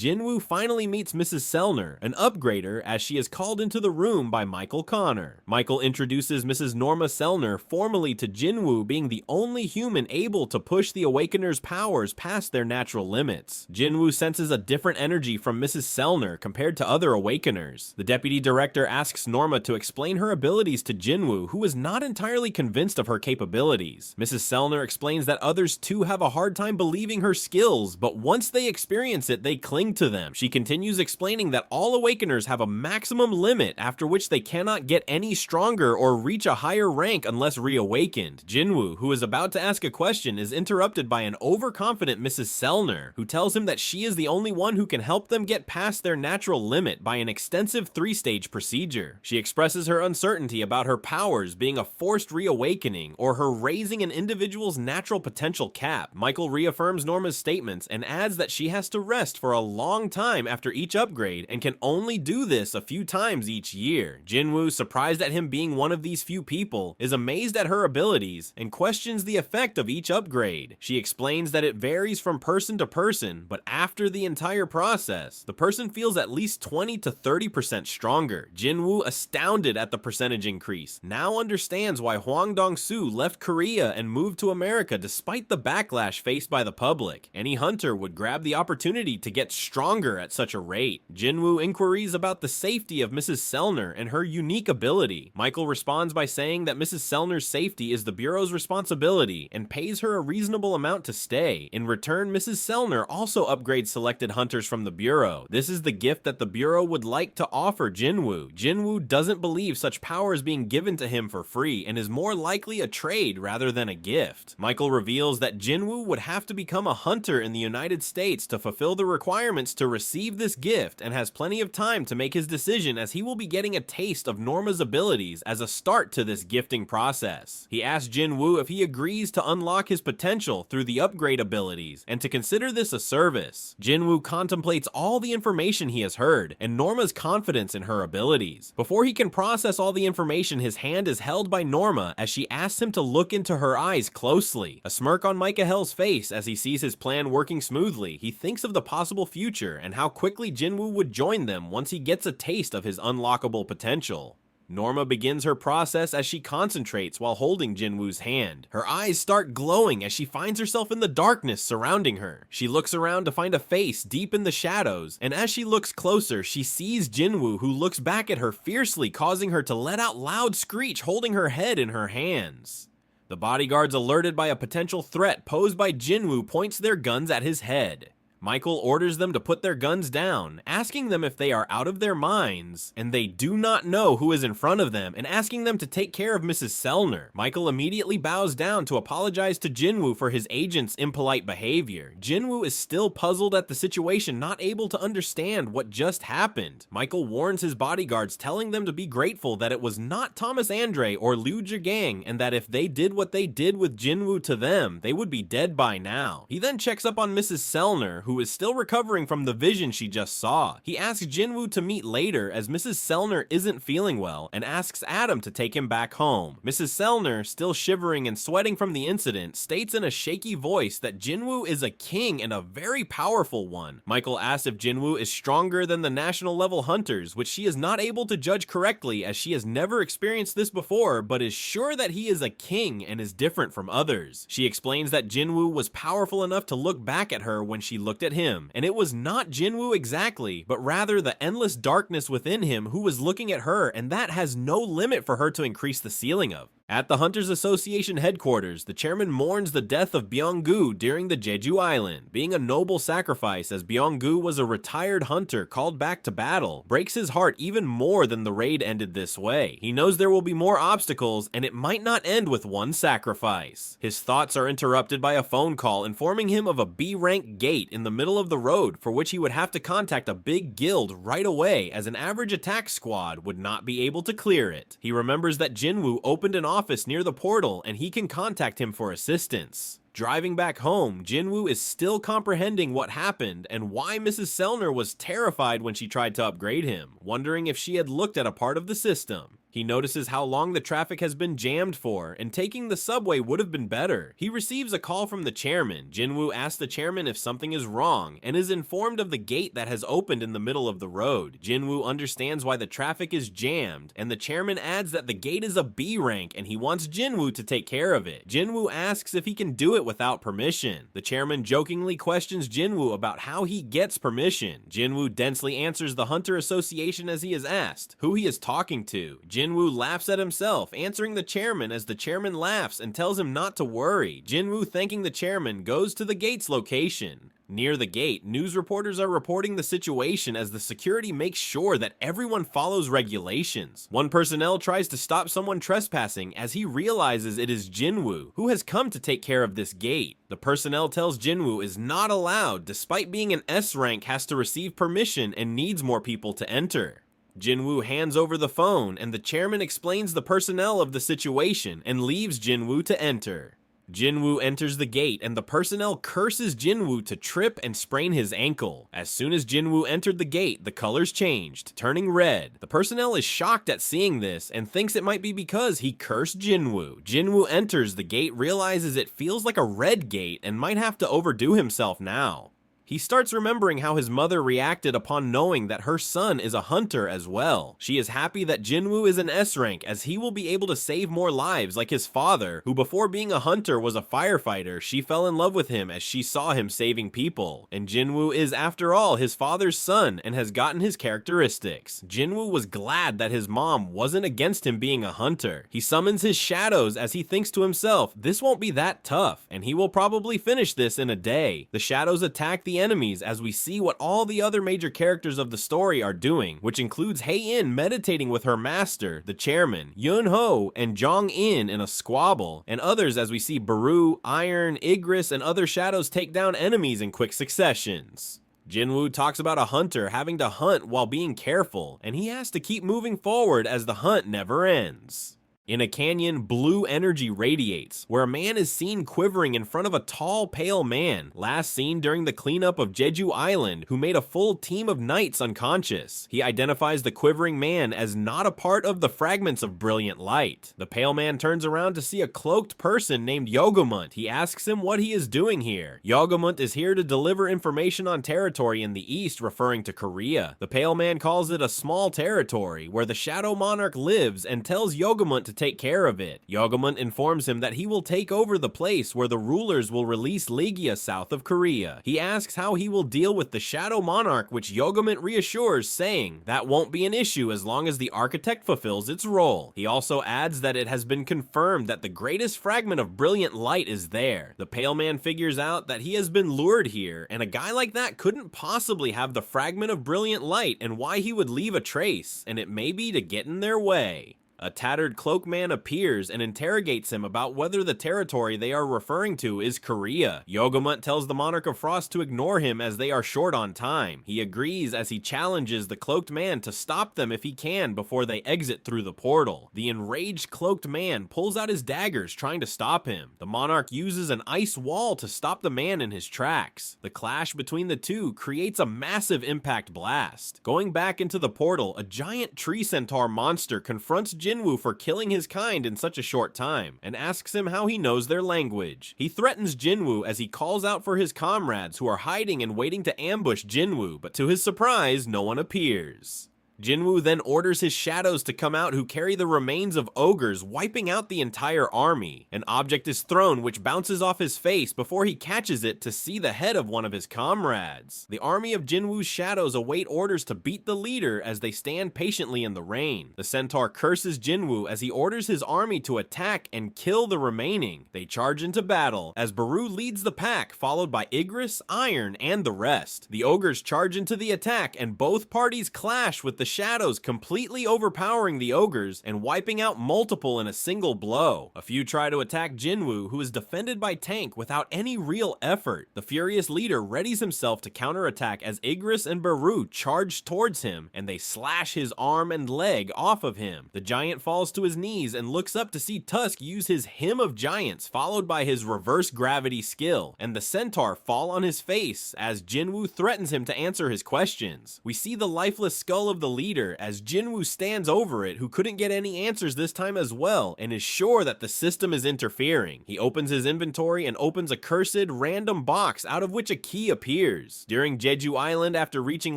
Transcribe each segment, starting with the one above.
Jinwoo finally meets Mrs. Sellner, an upgrader, as she is called into the room by Michael Connor. Michael introduces Mrs. Norma Sellner formally to Jinwoo being the only human able to push the Awakener's powers past their natural limits. Jinwoo senses a different energy from Mrs. Sellner compared to other Awakeners. The deputy director asks Norma to explain her abilities to Jinwoo, who is not entirely convinced of her capabilities. Mrs. Sellner explains that others too have a hard time believing her skills, but once they experience it, they cling to them. She continues explaining that all Awakeners have a maximum limit after which they cannot get any stronger or reach a higher rank unless reawakened. Jinwoo, who is about to ask a question, is interrupted by an overconfident Mrs. Sellner, who tells him that she is the only one who can help them get past their natural limit by an extensive 3-stage procedure. She expresses her uncertainty about her powers being a forced reawakening or her raising an individual's natural potential cap. Michael reaffirms Norma's statements and adds that she has to rest for a long time after each upgrade and can only do this a few times each year. Jinwoo, surprised at him being one of these few people, is amazed at her abilities and questions the effect of each upgrade. She explains that it varies from person to person, but after the entire process, the person feels at least 20 to 30% stronger. Jinwoo, astounded at the percentage increase, now understands why Hwang Dong-soo left Korea and moved to America despite the backlash faced by the public. Any hunter would grab the opportunity to get stronger at such a rate. Jinwoo inquiries about the safety of Mrs. Sellner and her unique ability. Michael responds by saying that Mrs. Sellner's safety is the Bureau's responsibility and pays her a reasonable amount to stay. In return, Mrs. Sellner also upgrades selected hunters from the Bureau. This is the gift that the Bureau would like to offer Jinwoo. Jinwoo doesn't believe such power is being given to him for free and is more likely a trade rather than a gift. Michael reveals that Jinwoo would have to become a hunter in the United States to fulfill the requirements to receive this gift and has plenty of time to make his decision, as he will be getting a taste of Norma's abilities as a start to this gifting process. He asks Jinwoo if he agrees to unlock his potential through the upgrade abilities and to consider this a service. Jinwoo contemplates all the information he has heard and Norma's confidence in her abilities. Before he can process all the information, his hand is held by Norma as she asks him to look into her eyes closely. A smirk on Michael's face as he sees his plan working smoothly. He thinks of the possible future and how quickly Jinwoo would join them once he gets a taste of his unlockable potential. Norma begins her process as she concentrates while holding Jinwoo's hand. Her eyes start glowing as she finds herself in the darkness surrounding her. She looks around to find a face deep in the shadows, and as she looks closer, she sees Jinwoo, who looks back at her fiercely, causing her to let out loud screech, holding her head in her hands. The bodyguards, alerted by a potential threat posed by Jinwoo, points their guns at his head. Michael orders them to put their guns down, asking them if they are out of their minds, and they do not know who is in front of them, and asking them to take care of Mrs. Sellner. Michael immediately bows down to apologize to Jinwoo for his agent's impolite behavior. Jinwoo is still puzzled at the situation, not able to understand what just happened. Michael warns his bodyguards, telling them to be grateful that it was not Thomas Andre or Liu Zhigang, and that if they did what they did with Jinwoo to them, they would be dead by now. He then checks up on Mrs. Sellner, who is still recovering from the vision she just saw. He asks Jinwoo to meet later as Mrs. Sellner isn't feeling well and asks Adam to take him back home. Mrs. Sellner, still shivering and sweating from the incident, states in a shaky voice that Jinwoo is a king and a very powerful one. Michael asks if Jinwoo is stronger than the national level hunters, which she is not able to judge correctly as she has never experienced this before, but is sure that he is a king and is different from others. She explains that Jinwoo was powerful enough to look back at her when she looked at him, and it was not Jinwoo exactly, but rather the endless darkness within him who was looking at her, and that has no limit for her to increase the ceiling of. At the Hunters Association headquarters, the chairman mourns the death of Byung-gu during the Jeju Island. Being a noble sacrifice, as Byung-gu was a retired hunter called back to battle, breaks his heart even more than the raid ended this way. He knows there will be more obstacles, and it might not end with one sacrifice. His thoughts are interrupted by a phone call informing him of a B-rank gate in the middle of the road for which he would have to contact a big guild right away, as an average attack squad would not be able to clear it. He remembers that Jinwoo opened an office near the portal and he can contact him for assistance. Driving back home, Jinwoo is still comprehending what happened and why Mrs. Sellner was terrified when she tried to upgrade him, wondering if she had looked at a part of the system. He notices how long the traffic has been jammed for, and taking the subway would have been better. He receives a call from the chairman. Jinwoo asks the chairman if something is wrong, and is informed of the gate that has opened in the middle of the road. Jinwoo understands why the traffic is jammed, and the chairman adds that the gate is a B rank and he wants Jinwoo to take care of it. Jinwoo asks if he can do it without permission. The chairman jokingly questions Jinwoo about how he gets permission. Jinwoo densely answers the Hunter Association as he is asked who he is talking to. Jinwoo laughs at himself, answering the chairman as the chairman laughs and tells him not to worry. Jinwoo, thanking the chairman, goes to the gate's location. Near the gate, news reporters are reporting the situation as the security makes sure that everyone follows regulations. One personnel tries to stop someone trespassing as he realizes it is Jinwoo, who has come to take care of this gate. The personnel tells Jinwoo is not allowed, despite being an S rank, has to receive permission and needs more people to enter. Jinwoo hands over the phone, and the chairman explains the personnel of the situation and leaves Jinwoo to enter. Jinwoo enters the gate, and the personnel curses Jinwoo to trip and sprain his ankle. As soon as Jinwoo entered the gate, the colors changed, turning red. The personnel is shocked at seeing this and thinks it might be because he cursed Jinwoo. Jinwoo enters the gate, realizes it feels like a red gate, and might have to overdo himself now. He starts remembering how his mother reacted upon knowing that her son is a hunter as well. She is happy that Jinwoo is an S rank as he will be able to save more lives like his father, who before being a hunter was a firefighter. She fell in love with him as she saw him saving people. And Jinwoo is after all his father's son and has gotten his characteristics. Jinwoo was glad that his mom wasn't against him being a hunter. He summons his shadows as he thinks to himself, this won't be that tough, and he will probably finish this in a day. The shadows attack the enemies as we see what all the other major characters of the story are doing, which includes Hae-in meditating with her master, the chairman, Yun-ho and Jong-in in a squabble, and others as we see Baru, Iron, Igris, and other shadows take down enemies in quick successions. Jinwoo talks about a hunter having to hunt while being careful, and he has to keep moving forward as the hunt never ends. In a canyon, blue energy radiates, where a man is seen quivering in front of a tall, pale man, last seen during the cleanup of Jeju Island, who made a full team of knights unconscious. He identifies the quivering man as not a part of the fragments of brilliant light. The pale man turns around to see a cloaked person named Yogamunt. He asks him what he is doing here. Yogamunt is here to deliver information on territory in the east, referring to Korea. The pale man calls it a small territory, where the Shadow Monarch lives, and tells Yogamunt to take care of it. Yogamunt informs him that he will take over the place where the rulers will release Legia south of Korea. He asks how he will deal with the Shadow Monarch, which Yogamunt reassures, saying that won't be an issue as long as the architect fulfills its role. He also adds that it has been confirmed that the greatest fragment of brilliant light is there. The pale man figures out that he has been lured here, and a guy like that couldn't possibly have the fragment of brilliant light, and why he would leave a trace, and it may be to get in their way. A tattered cloak man appears and interrogates him about whether the territory they are referring to is Korea. Yogamunt tells the Monarch of Frost to ignore him as they are short on time. He agrees as he challenges the cloaked man to stop them if he can before they exit through the portal. The enraged cloaked man pulls out his daggers trying to stop him. The Monarch uses an ice wall to stop the man in his tracks. The clash between the two creates a massive impact blast. Going back into the portal, a giant tree centaur monster confronts Jinwoo for killing his kind in such a short time, and asks him how he knows their language. He threatens Jinwoo as he calls out for his comrades who are hiding and waiting to ambush Jinwoo, but to his surprise, no one appears. Jinwoo then orders his shadows to come out who carry the remains of ogres, wiping out the entire army. An object is thrown which bounces off his face before he catches it to see the head of one of his comrades. The army of Jinwoo's shadows await orders to beat the leader as they stand patiently in the rain. The centaur curses Jinwoo as he orders his army to attack and kill the remaining. They charge into battle as Baru leads the pack, followed by Igris, Iron, and the rest. The ogres charge into the attack and both parties clash with the shadows completely overpowering the ogres and wiping out multiple in a single blow. A few try to attack Jinwoo, who is defended by Tank without any real effort. The furious leader readies himself to counterattack as Igris and Baru charge towards him, and they slash his arm and leg off of him. The giant falls to his knees and looks up to see Tusk use his Hymn of Giants, followed by his reverse gravity skill, and the centaur fall on his face as Jinwoo threatens him to answer his questions. We see the lifeless skull of the leader as Jinwoo stands over it, who couldn't get any answers this time as well and is sure that the system is interfering. He opens his inventory and opens a cursed random box out of which a key appears. During Jeju Island, after reaching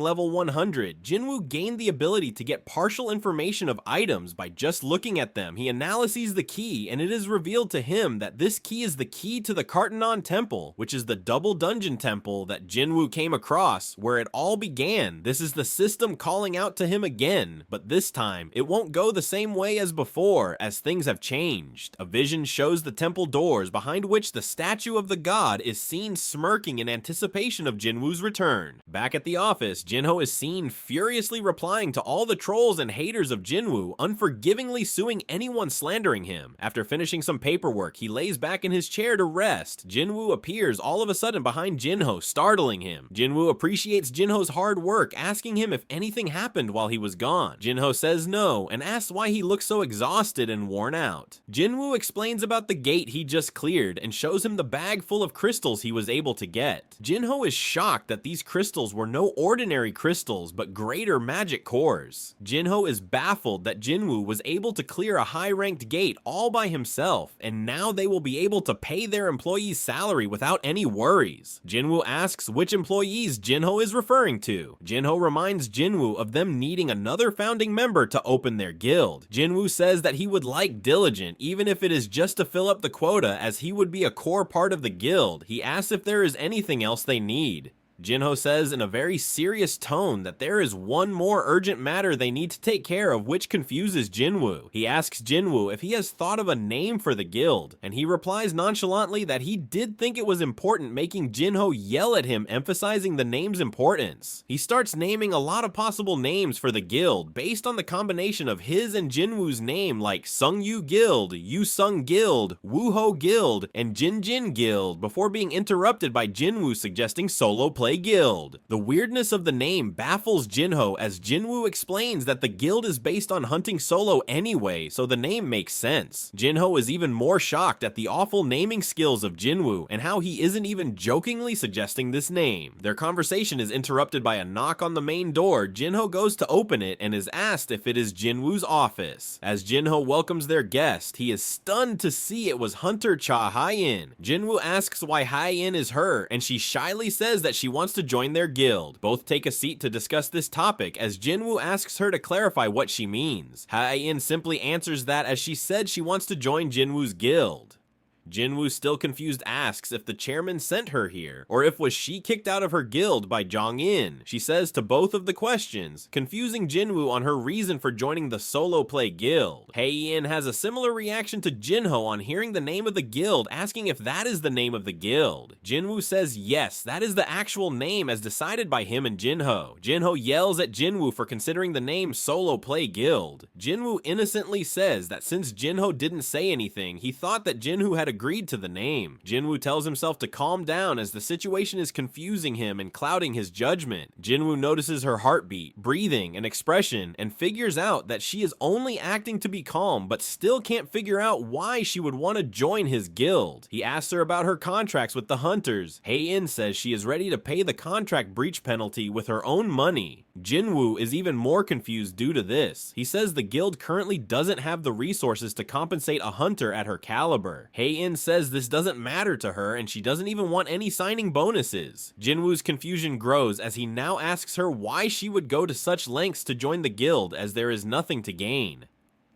level 100, Jinwoo gained the ability to get partial information of items by just looking at them. He analyzes the key and it is revealed to him that this key is the key to the Kartanon Temple, which is the double dungeon temple that Jinwoo came across where it all began. This is the system calling out to him again, but this time it won't go the same way as before, as things have changed. A vision shows the temple doors behind which the statue of the god is seen smirking in anticipation of Jinwoo's return. Back at the office, Jinho is seen furiously replying to all the trolls and haters of Jinwoo, unforgivingly suing anyone slandering him. After finishing some paperwork, he lays back in his chair to rest. Jinwoo appears all of a sudden behind Jinho, startling him. Jinwoo appreciates Jinho's hard work, asking him if anything happened while he was gone. Jinho says no, and asks why he looks so exhausted and worn out. Jinwoo explains about the gate he just cleared, and shows him the bag full of crystals he was able to get. Jinho is shocked that these crystals were no ordinary crystals, but greater magic cores. Jinho is baffled that Jinwoo was able to clear a high-ranked gate all by himself, and now they will be able to pay their employees' salary without any worries. Jinwoo asks which employees Jinho is referring to. Jinho reminds Jinwoo of them needing another founding member to open their guild. Jinwoo says that he would like Diligent, even if it is just to fill up the quota, as he would be a core part of the guild. He asks if there is anything else they need. Jinho says in a very serious tone that there is one more urgent matter they need to take care of, which confuses Jinwoo. He asks Jinwoo if he has thought of a name for the guild, and he replies nonchalantly that he did think it was important, making Jinho yell at him, emphasizing the name's importance. He starts naming a lot of possible names for the guild based on the combination of his and Jinwoo's name, like Sungyu Guild, Yusung Guild, Wooho Guild, and Jinjin Guild, before being interrupted by Jinwoo suggesting solo play guild. The weirdness of the name baffles Jinho, as Jinwoo explains that the guild is based on hunting solo anyway, so the name makes sense. Jinho is even more shocked at the awful naming skills of Jinwoo and how he isn't even jokingly suggesting this name. Their conversation is interrupted by a knock on the main door. Jinho goes to open it and is asked if it is Jinwoo's office. As Jinho welcomes their guest, he is stunned to see it was Hunter Cha Hyein. Jinwoo asks why Hyein is her, and she shyly says that she wants to join their guild. Both take a seat to discuss this topic, as Jinwoo asks her to clarify what she means. Hyein simply answers that as she said she wants to join Jinwoo's guild. Jinwoo, still confused, asks if the chairman sent her here, or if was she kicked out of her guild by Jong-in. She says to both of the questions, confusing Jinwoo on her reason for joining the solo play guild. Hae-in has a similar reaction to Jinho on hearing the name of the guild, asking if that is the name of the guild. Jinwoo says yes, that is the actual name as decided by him and Jinho. Jinho yells at Jinwoo for considering the name solo play guild. Jinwoo innocently says that since Jinho didn't say anything, he thought that Jinho had agreed to the name. Jinwoo tells himself to calm down as the situation is confusing him and clouding his judgment. Jinwoo notices her heartbeat, breathing, and expression, and figures out that she is only acting to be calm, but still can't figure out why she would want to join his guild. He asks her about her contracts with the hunters. Hae-in says she is ready to pay the contract breach penalty with her own money. Jinwoo is even more confused due to this. He says the guild currently doesn't have the resources to compensate a hunter at her caliber. Hae-in says this doesn't matter to her and she doesn't even want any signing bonuses. Jinwoo's confusion grows as he now asks her why she would go to such lengths to join the guild, as there is nothing to gain.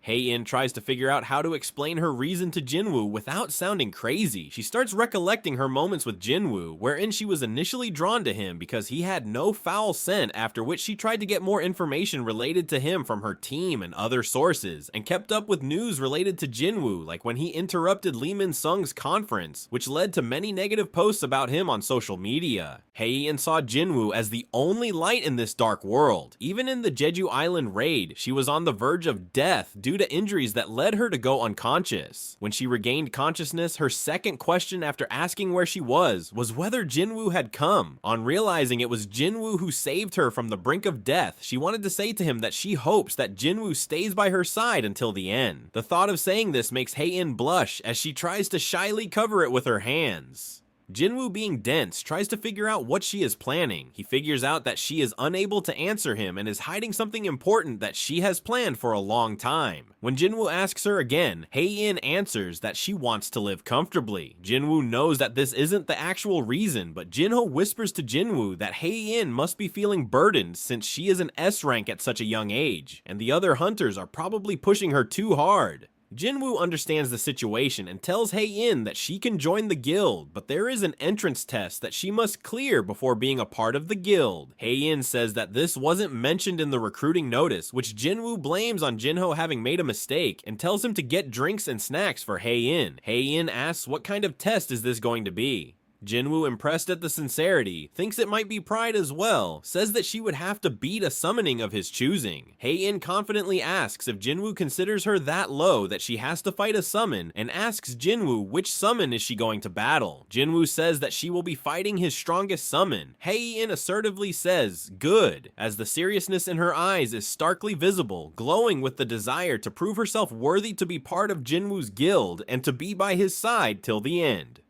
Hae-in tries to figure out how to explain her reason to Jinwoo without sounding crazy. She starts recollecting her moments with Jinwoo, wherein she was initially drawn to him because he had no foul scent, after which she tried to get more information related to him from her team and other sources, and kept up with news related to Jinwoo, like when he interrupted Lee Min-sung's conference, which led to many negative posts about him on social media. Hae-in saw Jinwoo as the only light in this dark world. Even in the Jeju Island raid, she was on the verge of death due to injuries that led her to go unconscious. When she regained consciousness, her second question after asking where she was whether Jinwoo had come. On realizing it was Jinwoo who saved her from the brink of death, she wanted to say to him that she hopes that Jinwoo stays by her side until the end. The thought of saying this makes Hae-in blush as she tries to shyly cover it with her hands. Jinwoo, being dense, tries to figure out what she is planning. He figures out that she is unable to answer him and is hiding something important that she has planned for a long time. When Jinwoo asks her again, Hae-in answers that she wants to live comfortably. Jinwoo knows that this isn't the actual reason, but Jinho whispers to Jinwoo that Hae-in must be feeling burdened since she is an S rank at such a young age, and the other hunters are probably pushing her too hard. Jinwoo understands the situation and tells Hae-in that she can join the guild, but there is an entrance test that she must clear before being a part of the guild. Hae-in says that this wasn't mentioned in the recruiting notice, which Jinwoo blames on Jinho having made a mistake and tells him to get drinks and snacks for Hae-in. Hae-in asks what kind of test is this going to be. Jinwoo, impressed at the sincerity, thinks it might be pride as well, says that she would have to beat a summoning of his choosing. Hae-in confidently asks if Jinwoo considers her that low that she has to fight a summon, and asks Jinwoo which summon is she going to battle. Jinwoo says that she will be fighting his strongest summon. Hae-in assertively says, good, as the seriousness in her eyes is starkly visible, glowing with the desire to prove herself worthy to be part of Jinwoo's guild and to be by his side till the end.